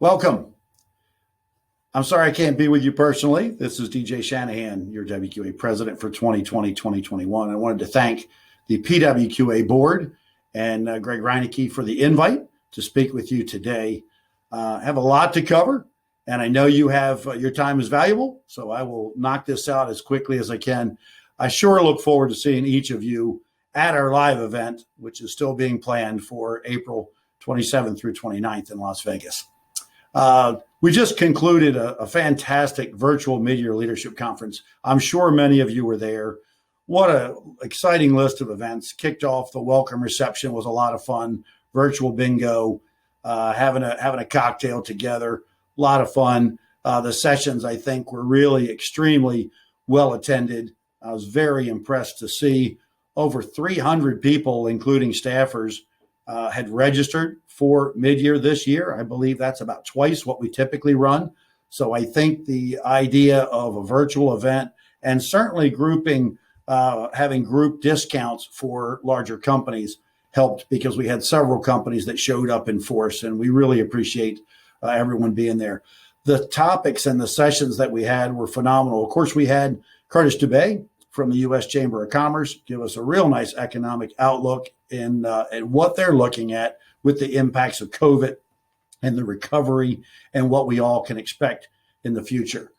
Welcome. I'm sorry I can't be with you personally. This is DJ Shannahan, your WQA President for 2020-2021. I wanted to thank the PWQA board and Greg Reinecke for the invite to speak with you today. I have a lot to cover, and I know you have your time is valuable, so I will knock this out as quickly as I can. I sure look forward to seeing each of you at our live event, which is still being planned for April 27th through 29th in Las Vegas. We just concluded a fantastic virtual mid-year leadership conference. I'm sure many of you were there. What an exciting list of events. Kicked off, the welcome reception was a lot of fun. Virtual bingo, having a cocktail together, a lot of fun. The sessions, I think, were really extremely well attended. I was very impressed to see over 300 people, including staffers, had registered for mid-year this year. I believe that's about twice what we typically run. So I think the idea of a virtual event and certainly having group discounts for larger companies helped, because we had several companies that showed up in force, and we really appreciate everyone being there. The topics and the sessions that we had were phenomenal. Of course, we had Curtis Dubé from the U.S. Chamber of Commerce give us a real nice economic outlook in what they're looking at with the impacts of COVID and the recovery and what we all can expect in the future.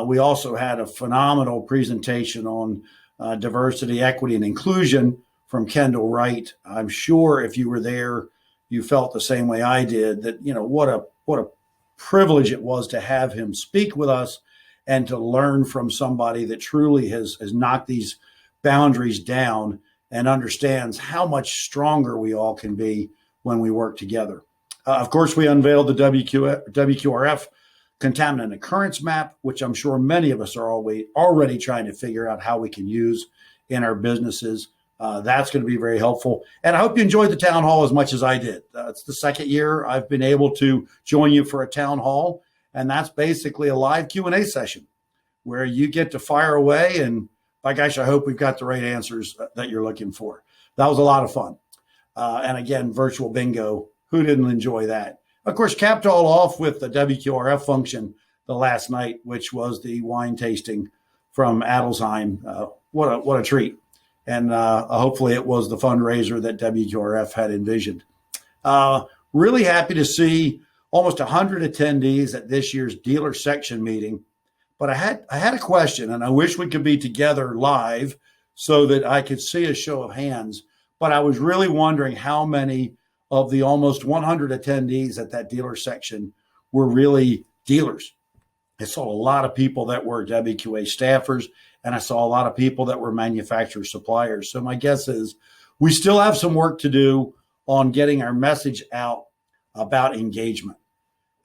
We also had a phenomenal presentation on diversity, equity, and inclusion from Kendall Wright. I'm sure if you were there, you felt the same way I did, that, what a privilege it was to have him speak with us and to learn from somebody that truly has knocked these boundaries down and understands how much stronger we all can be when we work together. Of course, we unveiled the WQRF contaminant occurrence map, which I'm sure many of us are already trying to figure out how we can use in our businesses. That's going to be very helpful. And I hope you enjoyed the town hall as much as I did. It's the second year I've been able to join you for a town hall. And that's basically a live Q&A session where you get to fire away. And by gosh, I hope we've got the right answers that you're looking for. That was a lot of fun. And again, virtual bingo. Who didn't enjoy that? Of course, capped all off with the WQRF function the last night, which was the wine tasting from Adelsheim. What a treat. And hopefully it was the fundraiser that WQRF had envisioned. Really happy to see almost 100 attendees at this year's dealer section meeting. But I had a question, and I wish we could be together live so that I could see a show of hands. But I was really wondering how many of the almost 100 attendees at that dealer section were really dealers. I saw a lot of people that were WQA staffers, and I saw a lot of people that were manufacturer suppliers. So my guess is we still have some work to do on getting our message out about engagement.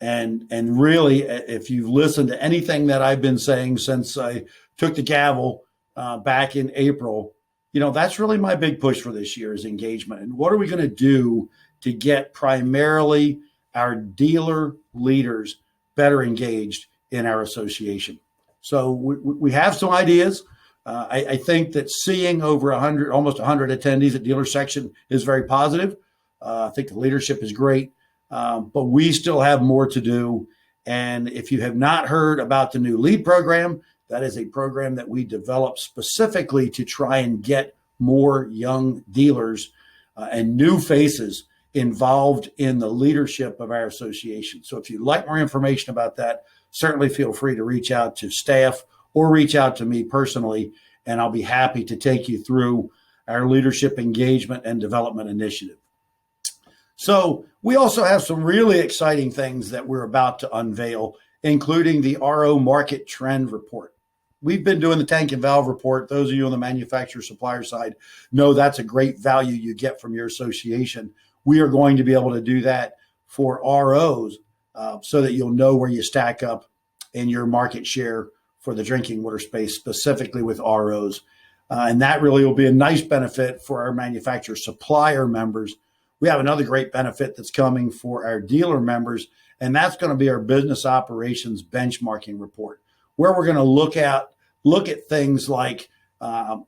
And really, if you've listened to anything that I've been saying since I took the gavel back in April, that's really my big push for this year is engagement. And what are we going to do to get primarily our dealer leaders better engaged in our association? So we have some ideas. I think that seeing over almost 100 attendees at dealer section is very positive. I think the leadership is great, but we still have more to do. And if you have not heard about the new LEAD program, that is a program that we developed specifically to try and get more young dealers and new faces involved in the leadership of our association. So if you'd like more information about that, certainly feel free to reach out to staff or reach out to me personally, and I'll be happy to take you through our leadership engagement and development initiative. So we also have some really exciting things that we're about to unveil, including the RO Market Trend Report. We've been doing the tank and valve report. Those of you on the manufacturer supplier side know that's a great value you get from your association. We are going to be able to do that for ROs so that you'll know where you stack up in your market share for the drinking water space, specifically with ROs. And that really will be a nice benefit for our manufacturer supplier members. We have another great benefit that's coming for our dealer members, and that's going to be our business operations benchmarking report, where we're going to look at things like how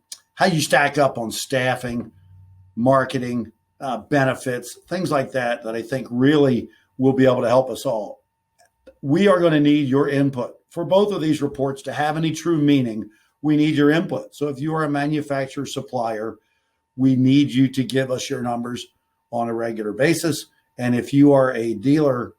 you stack up on staffing, marketing, benefits, things like that I think really will be able to help us all. we are going to need your input. For both of these reports to have any true meaning, we need your input. So if you are a manufacturer supplier, we need you to give us your numbers on a regular basis. And if you are a dealer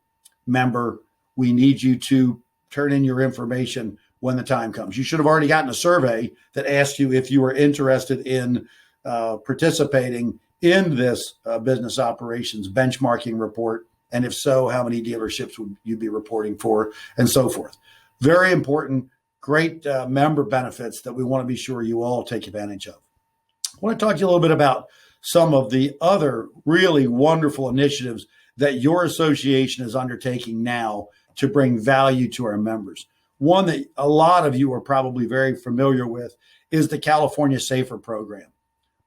member, we need you to turn in your information when the time comes. You should have already gotten a survey that asked you if you were interested in participating in this business operations benchmarking report. And if so, how many dealerships would you be reporting for, and so forth. Very important, great member benefits that we want to be sure you all take advantage of. I want to talk to you a little bit about some of the other really wonderful initiatives that your association is undertaking now to bring value to our members. One that a lot of you are probably very familiar with is the California Safer program,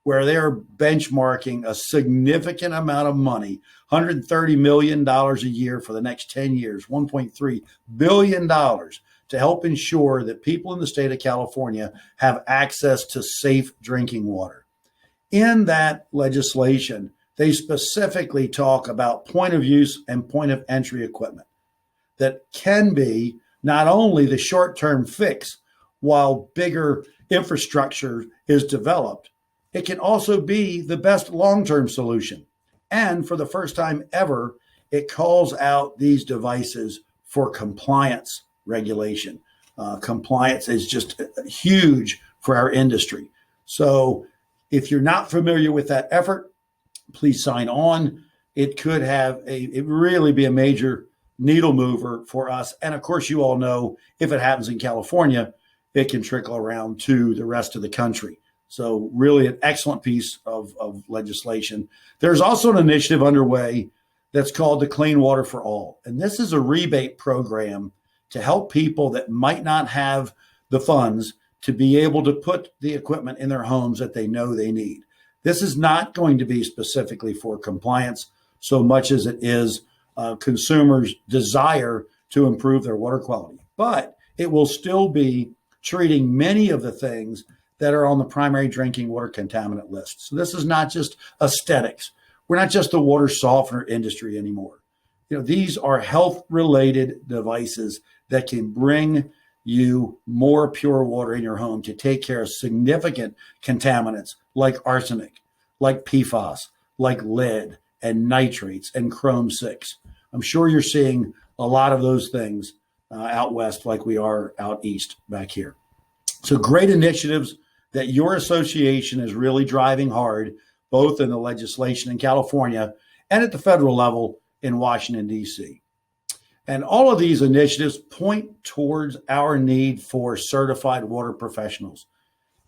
where they're benchmarking a significant amount of money, $130 million a year for the next 10 years, $1.3 billion, to help ensure that people in the state of California have access to safe drinking water. In that legislation, they specifically talk about point of use and point of entry equipment that can be not only the short-term fix while bigger infrastructure is developed, it can also be the best long-term solution. And for the first time ever, it calls out these devices for compliance regulation. Compliance is just huge for our industry. So if you're not familiar with that effort, please sign on. It could have it really be a major needle mover for us. And of course, you all know if it happens in California, it can trickle around to the rest of the country. So really an excellent piece of legislation. There's also an initiative underway that's called the Clean Water for All. And this is a rebate program to help people that might not have the funds to be able to put the equipment in their homes that they know they need. This is not going to be specifically for compliance so much as it is consumers' desire to improve their water quality. But it will still be treating many of the things that are on the primary drinking water contaminant list. So this is not just aesthetics. We're not just the water softener industry anymore. These are health-related devices that can bring you more pure water in your home to take care of significant contaminants like arsenic, like PFAS, like lead and nitrates and chrome 6. I'm sure you're seeing a lot of those things out west like we are out east back here. So great initiatives that your association is really driving hard, both in the legislation in California and at the federal level in Washington, D.C. And all of these initiatives point towards our need for certified water professionals.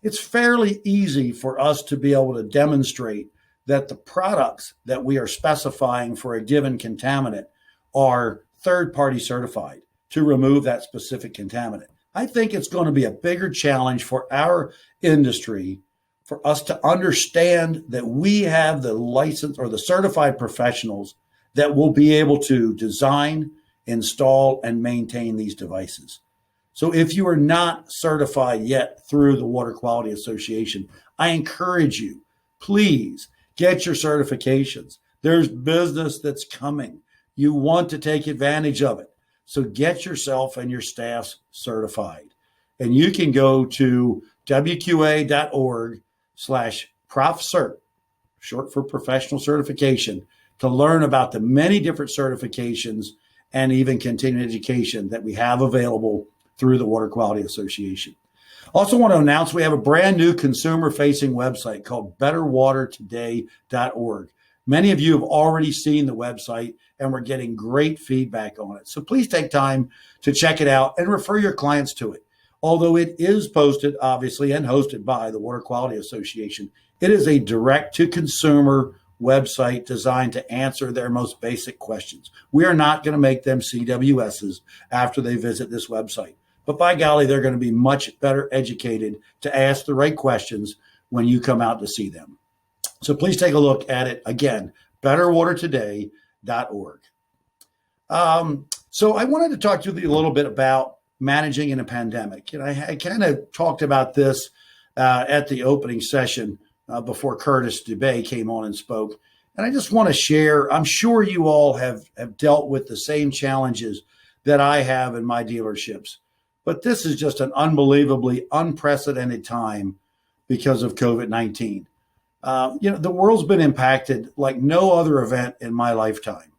It's fairly easy for us to be able to demonstrate that the products that we are specifying for a given contaminant are third-party certified to remove that specific contaminant. I think it's going to be a bigger challenge for our industry for us to understand that we have the license or the certified professionals that will be able to design, install, and maintain these devices. So if you are not certified yet through the Water Quality Association, I encourage you, please get your certifications. There's business that's coming. You want to take advantage of it. So get yourself and your staffs certified. And you can go to WQA.org/ProfCert, short for professional certification, to learn about the many different certifications and even continuing education that we have available through the Water Quality Association. Also want to announce we have a brand new consumer-facing website called betterwatertoday.org. Many of you have already seen the website, and we're getting great feedback on it. So please take time to check it out and refer your clients to it. Although it is posted, obviously, and hosted by the Water Quality Association, it is a direct-to-consumer website designed to answer their most basic questions. We are not going to make them CWSs after they visit this website. But by golly, they're going to be much better educated to ask the right questions when you come out to see them. So please take a look at it. Again, betterwatertoday.org. So I wanted to talk to you a little bit about managing in a pandemic. And I kind of talked about this at the opening session before Curtis DeBay came on and spoke. And I just want to share, I'm sure you all have dealt with the same challenges that I have in my dealerships. But this is just an unbelievably unprecedented time because of COVID-19. The world's been impacted like no other event in my lifetime.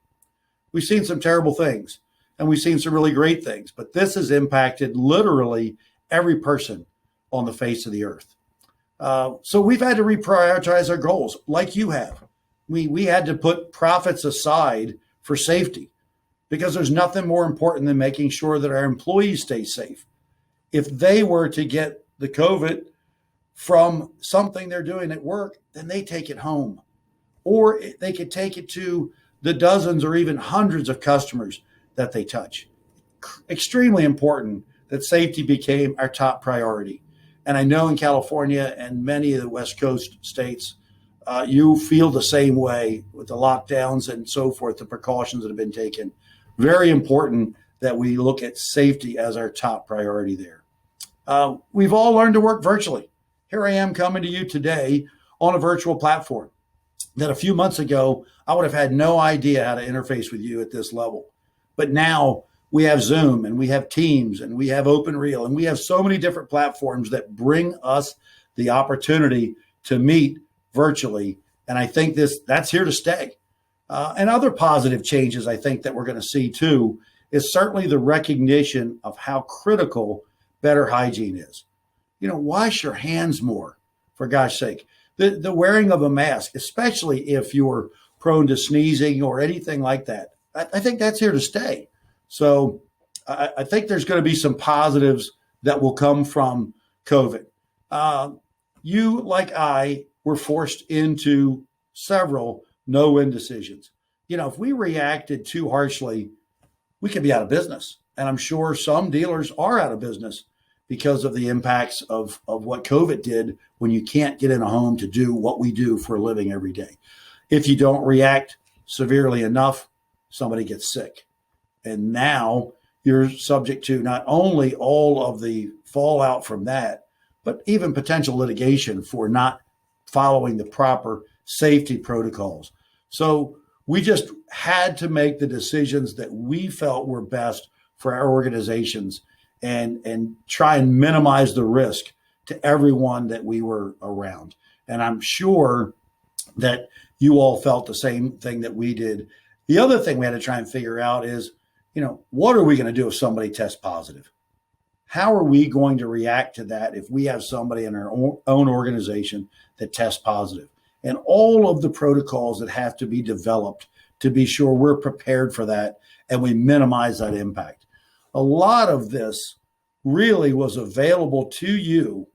We've seen some terrible things and we've seen some really great things, but this has impacted literally every person on the face of the earth. So we've had to reprioritize our goals like you have. We had to put profits aside for safety because there's nothing more important than making sure that our employees stay safe. If they were to get the COVID from something they're doing at work, then they take it home, or they could take it to the dozens or even hundreds of customers that they touch. Extremely important that safety became our top priority. And I know in California and many of the West Coast states, you feel the same way with the lockdowns and so forth, the precautions that have been taken. Very important that we look at safety as our top priority there. We've all learned to work virtually. Here I am coming to you today on a virtual platform that a few months ago, I would have had no idea how to interface with you at this level. But now we have Zoom and we have Teams and we have OpenReel and we have so many different platforms that bring us the opportunity to meet virtually. And I think that's here to stay. And other positive changes I think that we're going to see too is certainly the recognition of how critical better hygiene is. Wash your hands more, for gosh sake. The wearing of a mask, especially if you're prone to sneezing or anything like that, I think that's here to stay. So I think there's going to be some positives that will come from COVID. You, like I, were forced into several no-win decisions. If we reacted too harshly, we could be out of business. And I'm sure some dealers are out of business because of the impacts of what COVID did when you can't get in a home to do what we do for a living every day. If you don't react severely enough, somebody gets sick. And now you're subject to not only all of the fallout from that, but even potential litigation for not following the proper safety protocols. So we just had to make the decisions that we felt were best for our organizations and try and minimize the risk to everyone that we were around. And I'm sure that you all felt the same thing that we did. The other thing we had to try and figure out is, what are we going to do if somebody tests positive? How are we going to react to that if we have somebody in our own organization that tests positive? And all of the protocols that have to be developed to be sure we're prepared for that and we minimize that impact. A lot of this really was available to you,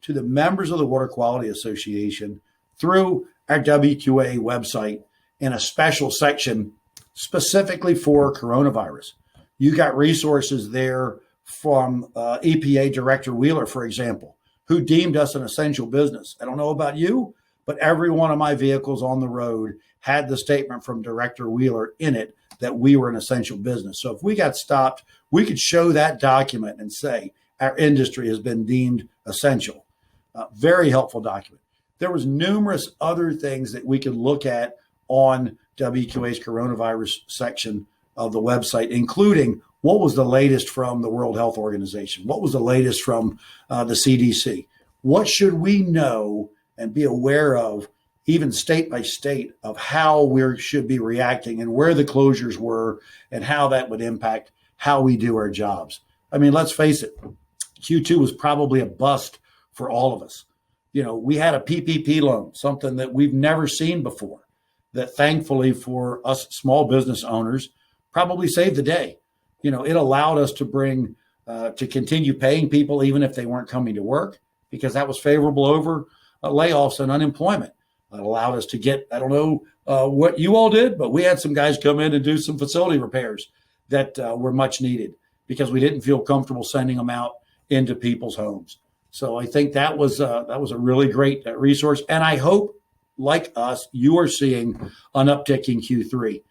to the members of the Water Quality Association, through our WQA website in a special section specifically for coronavirus. You got resources there from EPA Director Wheeler, for example, who deemed us an essential business. I don't know about you, but every one of my vehicles on the road had the statement from Director Wheeler in it that we were an essential business. So if we got stopped, we could show that document and say our industry has been deemed essential. Very helpful document. There was numerous other things that we could look at on WQA's coronavirus section of the website, including what was the latest from the World Health Organization? What was the latest from the CDC? What should we know and be aware of, even state by state, of how we should be reacting and where the closures were and how that would impact how we do our jobs? I mean, let's face it, Q2 was probably a bust for all of us. We had a PPP loan, something that we've never seen before, that thankfully for us small business owners probably saved the day. It allowed us to continue paying people even if they weren't coming to work, because that was favorable over layoffs and unemployment. It allowed us to get, I don't know what you all did, but we had some guys come in and do some facility repairs that were much needed because we didn't feel comfortable sending them out into people's homes. So I think that was a really great resource. And I hope, like us, you are seeing an uptick in Q3.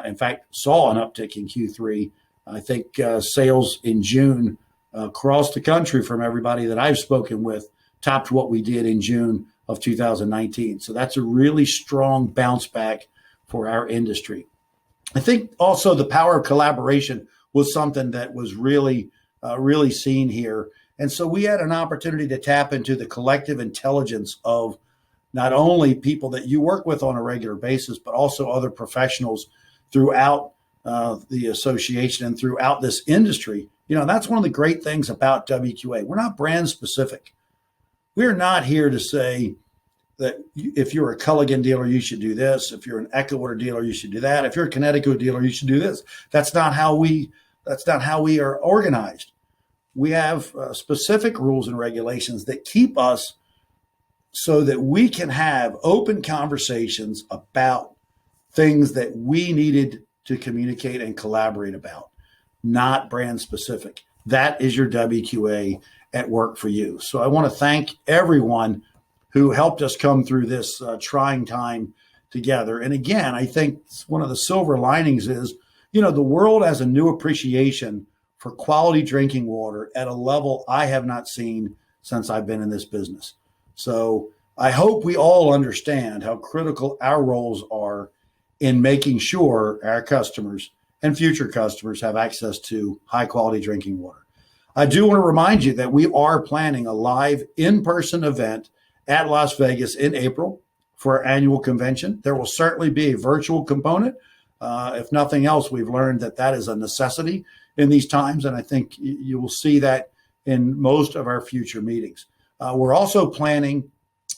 In fact, saw an uptick in Q3. I think sales in June across the country from everybody that I've spoken with topped what we did in June of 2019. So that's a really strong bounce back for our industry. I think also the power of collaboration was something that was really seen here. And so we had an opportunity to tap into the collective intelligence of not only people that you work with on a regular basis, but also other professionals throughout the association and throughout this industry. That's one of the great things about WQA. We're not brand specific. We're not here to say that if you're a Culligan dealer, you should do this. If you're an Echowater dealer, you should do that. If you're a Connecticut dealer, you should do this. That's not how we are organized. We have specific rules and regulations that keep us so that we can have open conversations about things that we needed to communicate and collaborate about, not brand specific. That is your WQA at work for you. So I want to thank everyone who helped us come through this trying time together. And again, I think one of the silver linings is, the world has a new appreciation for quality drinking water at a level I have not seen since I've been in this business. So I hope we all understand how critical our roles are in making sure our customers and future customers have access to high quality drinking water. I do want to remind you that we are planning a live in-person event at Las Vegas in April for our annual convention. There will certainly be a virtual component. If nothing else, we've learned that is a necessity in these times, and I think you will see that in most of our future meetings. We're also planning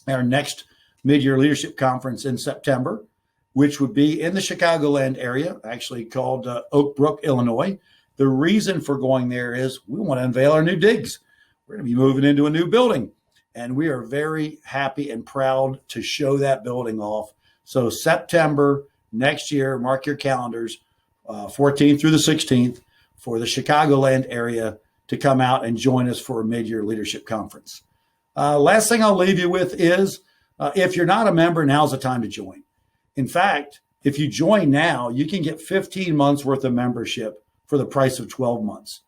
our next mid-year leadership conference in September, which would be in the Chicagoland area, actually called Oak Brook, Illinois. The reason for going there is we want to unveil our new digs. We're going to be moving into a new building, and we are very happy and proud to show that building off. So September next year, mark your calendars, 14th through the 16th, for the Chicagoland area to come out and join us for a mid-year leadership conference. Last thing I'll leave you with is, if you're not a member, now's the time to join. In fact, if you join now, you can get 15 months worth of membership for the price of 12 months.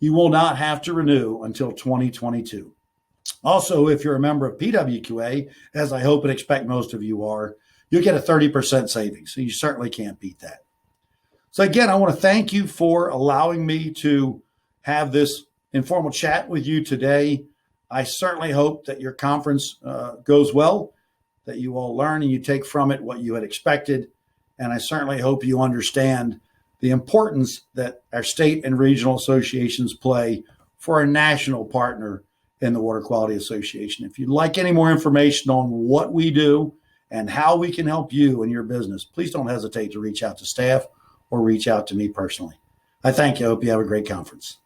You will not have to renew until 2022. Also, if you're a member of PWQA, as I hope and expect most of you are, you'll get a 30% savings. So you certainly can't beat that. So again, I want to thank you for allowing me to have this informal chat with you today. I certainly hope that your conference goes well, that you all learn and you take from it what you had expected. And I certainly hope you understand the importance that our state and regional associations play for a national partner in the Water Quality Association. If you'd like any more information on what we do and how we can help you in your business, please don't hesitate to reach out to staff or reach out to me personally. I thank you. I hope you have a great conference.